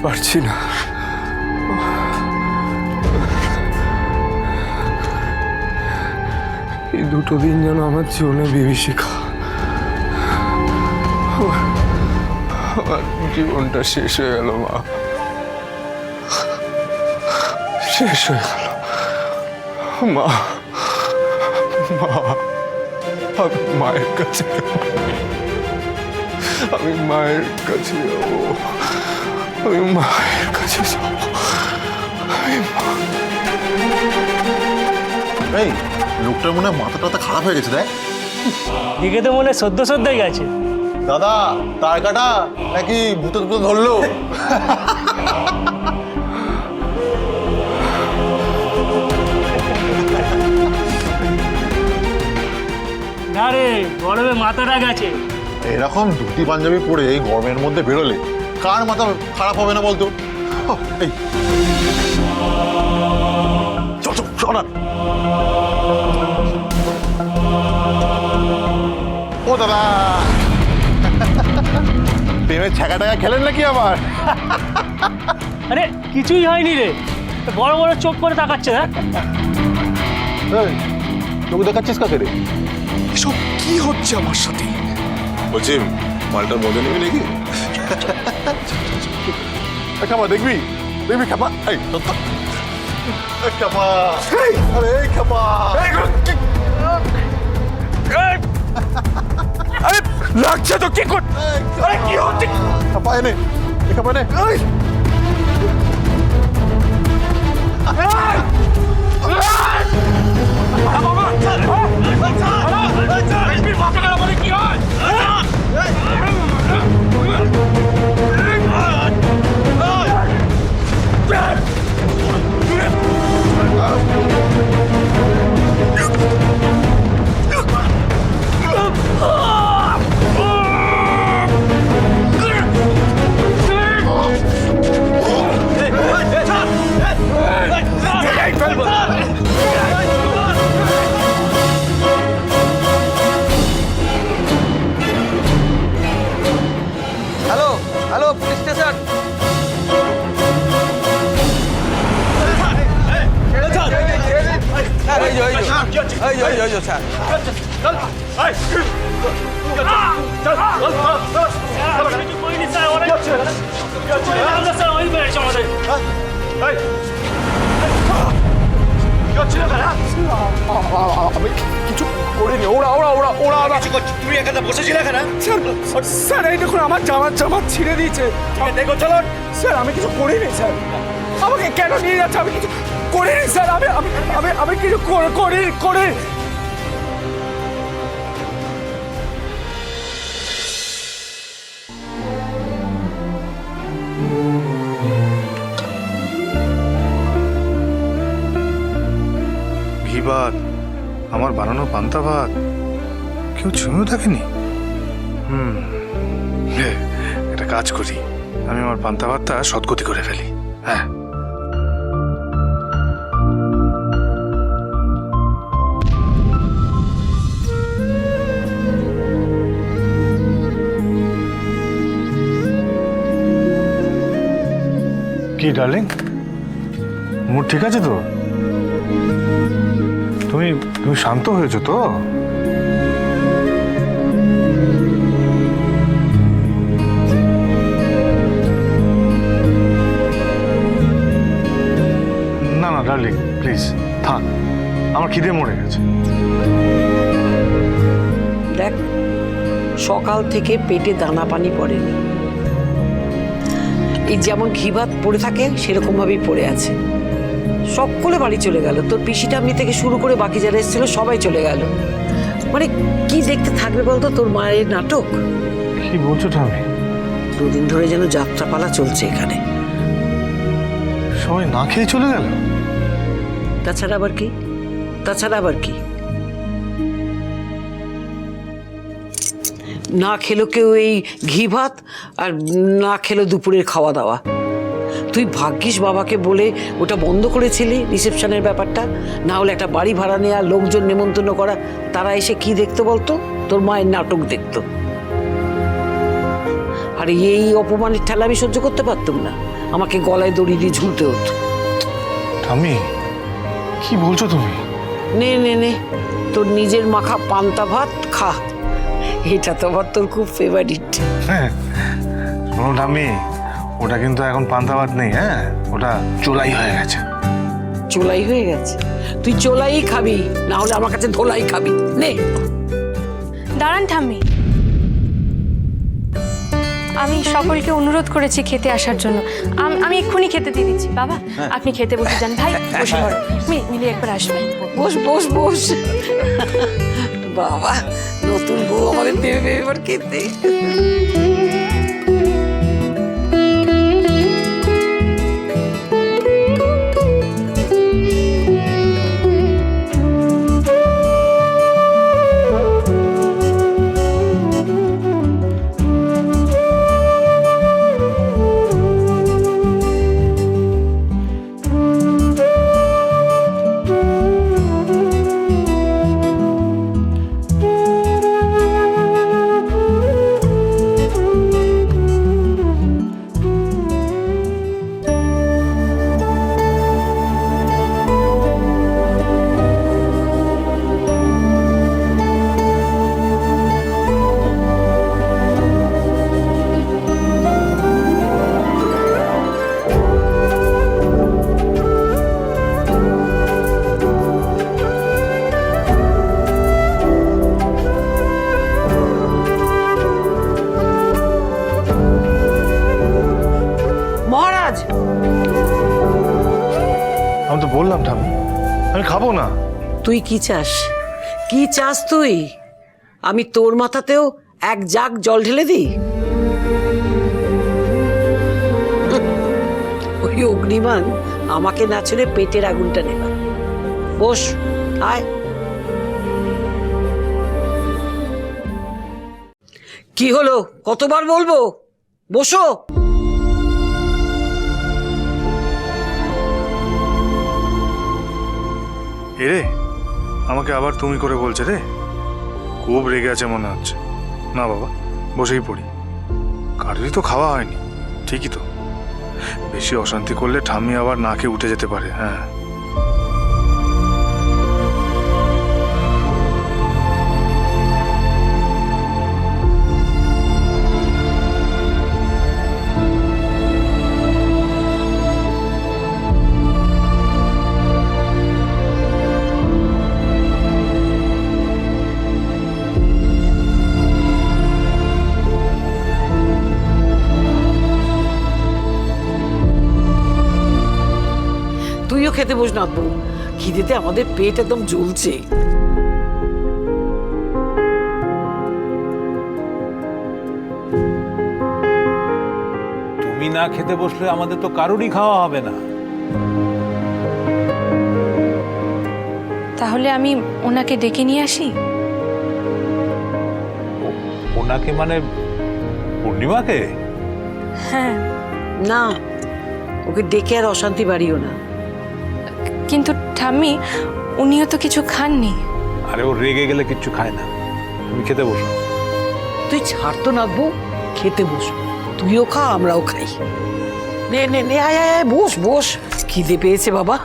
পারছি না। এই দুটো দিন যেন আমার জীবনে বিভীষিকা। আমার জীবনটা শেষ হয়ে গেল মা, শেষ হয়ে গেল মা। মা, আমি মায়ের কাছে যাবো, আমি মায়ের কাছে যাবো, আমি মায়ের কাছে যাবো। এই লোকটার মনে হয় মাথা টাথা খারাপ হয়ে গেছে, দেখ দেখে তো মনে সদ্য গেছে। দাদা তার কাটা নাকি ভূত ভূত ধরলো? না রে, গরমে মাথাটা গেছে। এরকম ধুতি পাঞ্জাবি পরে এই গরমের মধ্যে বেরোলে কার মাথা খারাপ হবে না বলতো? এই চল চল শোনা। ও দাদা, প্রেমের ছ্যাঁকা টাকা খেলেন নাকি আবার? আরে কিছুই হয়নি রে, বড় বড় চোখ করে তাকাচ্ছে। না তোকে দেখাচ্ছিস কাকে রে? এসব কি হচ্ছে আমার সাথে? বলছি মালটার মজা নিবি নাকি? খাপা দেখবি, দেখবি খাপা। এই খাপা, আরে খাপা, আরে লাগছে তো, কি কর? আরে কি হচ্ছে? খাপা এনে, খাপা এনে। Hello police station. আমি কিছু করিনি, ওরা ওরা ওরা ওরা তুমি এখানে বসেছিলে এখানে? স্যার এই দেখুন আমার জামা ছিঁড়ে দিয়েছে। দেখো চলো। স্যার আমি কিছু করিনি স্যার, আমাকে কেন নিয়ে যাচ্ছে? আমি কিছু করিনি স্যার, আমি আমি আমি আমি কিছু করি। ঘি ভাত, আমার বানানো পান্তা ভাত কেউ ছুঁয়েও থাকেনি। একটা কাজ করি, আমি আমার পান্তা ভাতটা সৎগতি করে ফেলি। হ্যাঁ, কি ডার্লিং, মুড ঠিক আছে তো? তুমি শান্ত হয়েছো তো? না না ডার্লিং প্লিজ থাক, আমার খিদে মরে গেছে। দেখ, সকাল থেকে পেটে দানা পানি পড়েনি, এই যেমন ঘি ভাত পড়ে থাকে সেরকম ভাবেই পড়ে আছে। সকলে বাড়ি চলে গেল, তোর পিসিটা আমি থেকে শুরু করে বাকি যারা এসেছিল সবাই চলে গেল। মানে কি দেখতে থাকবে বলতো তোর মায়ের নাটক? কি বলছো তুমি? দুদিন ধরে যেন যাত্রাপালা চলছে এখানে। সবাই না খেয়ে চলে গেল? তাছাড়া আবার কি? না খেলো কেউ এই ঘি ভাত, আর না খেলো দুপুরের খাওয়া দাওয়া। তুই ভাগ্যিস বাবাকে বলে ওটা বন্ধ করেছিলি রিসেপশনের ব্যাপারটা, না হলে একটা বাড়ি ভাড়া নেওয়া, লোকজন নেমন্তন্ন করা, তারা এসে কি দেখতো বলতো? তোর মায়ের নাটক দেখতো। আর এই অপমানের ঠেলা আমি সহ্য করতে পারতাম না, আমাকে গলায় দড়ি দিয়ে ঝুলতে হতো। ঠাম্মি কি বলছো তুমি? নে নে নে, তোর নিজের মাখা পান্তা ভাত খা, এটা তো আবার তোর খুব ফেভারিট। হ্যাঁ শোনো ঠাম্মি, ওটা কিন্তু এখন পান্তা ভাত নেই, হ্যাঁ ওটা চোলাই হয়ে গেছে। চোলাই হয়ে গেছে? তুই চোলাই খাবি, না হলে আমার কাছে ধোলাই খাবি। নে। দাঁড়ান ঠাম্মি, আমি সকলকে অনুরোধ করেছি খেতে আসার জন্য। আমি এক্ষুনি খেতে দিয়ে দিচ্ছি। বাবা আপনি খেতে বসে যান। ভাই বসে পড়ো, মিলি একবার আসবেন। বস বস বস। বাবা, নতুন বউ আমাদের ভেবে ভেবে এবার খেতে। মহারাজ, আমি তো বললাম ঠাম্মি আমি খাবো না। তুই কি চাস? কি চাস তুই? আমি তোর মাথাতেও এক জাগ জল ঢেলে দিই? ওই অগ্নিমান আমাকে না ছেড়ে পেটের আগুনটা নেবা। বস, আয়। কি হলো, কতবার বলবো? বসো। এরে আমাকে আবার তুমি করে বলছে রে, খুব রেগে আছে মনে হচ্ছে। না বাবা, বসেই পড়ি। কারোরই তো খাওয়া হয়নি, ঠিকই তো। বেশি অশান্তি করলে ঠাম্মি আবার নাকে উঠে যেতে পারে। হ্যাঁ তুইও খেতে বস না বউ, খিদেতে আমাদের পেট একদম জ্বলছে। তুমি না খেতে বসলে আমাদের তো কারোরই খাওয়া হবে না। তাহলে আমি ওনাকে ডেকে নিয়ে আসি। ওনাকে মানে পূর্ণিমাকে? হ্যাঁ। না, ওকে ডেকে আর অশান্তি বাড়িও না। কিন্তু ঠাম্মি, উনিও তো কিছু খাননি। আরে ও রেগে গেলে কিচ্ছু খায় না। তুমি খেতে বসো। তুই ছাড় তো না বউ, খেতে বস। তুইও খা, আমরাও খাই। নে নে নে, আয় আয় আয়, বস বস, খিদে পেয়েছে বাবা।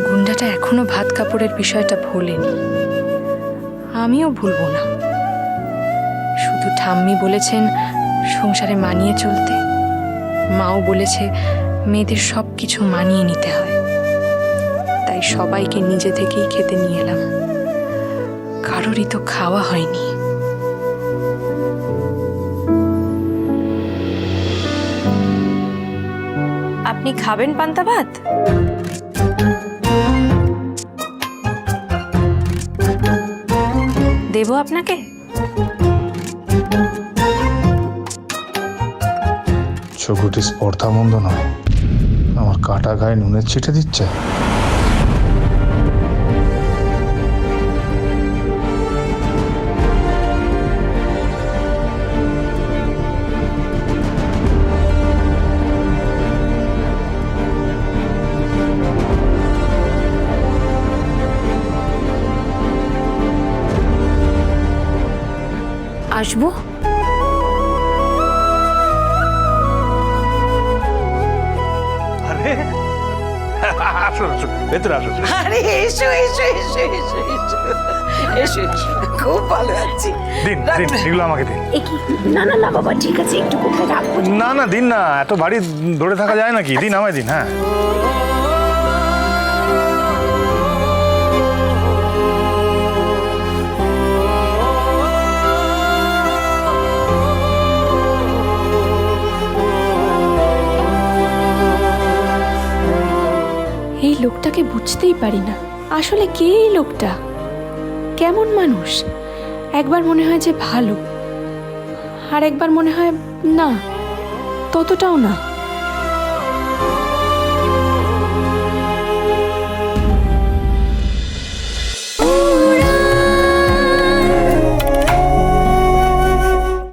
গুন্ডাটা এখনো ভাত কাপড়ের বিষয়টা ভোলেনি, আমিও ভুলবো না। শুধু ঠাম্মি বলেছেন সংসারে মানিয়ে চলতে, মাও বলেছে মেয়েদের সব কিছু মানিয়ে নিতে হয়। তাই সবাইকে নিজে থেকেই খেতে নিয়ে এলাম, কারোরই তো খাওয়া হয়নি। আপনি খাবেন পান্তা ভাত? দেবো আপনাকে? চকুটি স্পর্ধা মন্দ নয়, আমার কাটা গায়ে নুনের ছিটে দিচ্ছে। আসবো? আরে আসুন আসুন ভেতরে আসুন। আরে এসো এসো এসো এসো এসো এসো এসো। খুব ভালো আছি। দিন দিন, এগুলো আমাকে দিন। না না না বাবা, ঠিক আছে, একটু কোথায় রাখবো। না না, দিন না, এত ভারী ধরে থাকা যায় নাকি? দিন, আমায় দিন। হ্যাঁ, এই লোকটাকে বুঝতেই পারি না, আসলে কে এই লোকটা, কেমন মানুষ। একবার মনে হয় যে ভালো, আর একবার মনে হয় না, ততটাও না।